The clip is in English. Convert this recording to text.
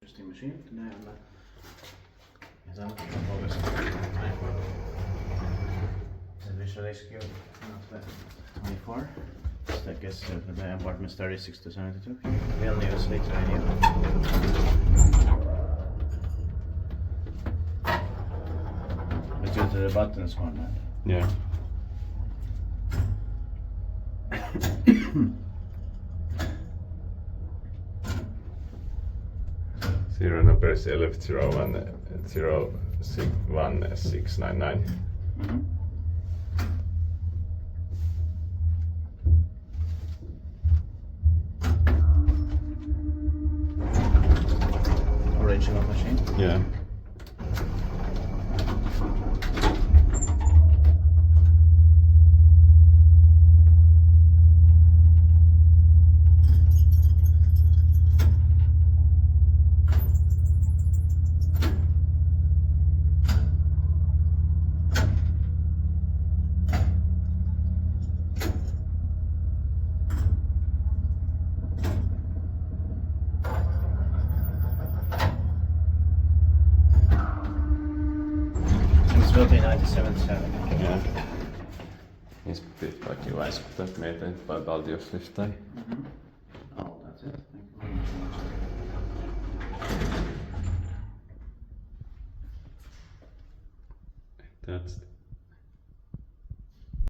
Interesting machine today on the Viršuliškių 24. Stakės the apartments 36 to 72. Vilnius, Lithuania. But due to the buttons one, man. Yeah. Zero number is 11011699. Mm-hmm. Original machine? Yeah. It's built in 1977. Yeah. Inspireert kaikki väiskyttävät meitä valtiosliftai. Mm-hmm. Oh, that's it.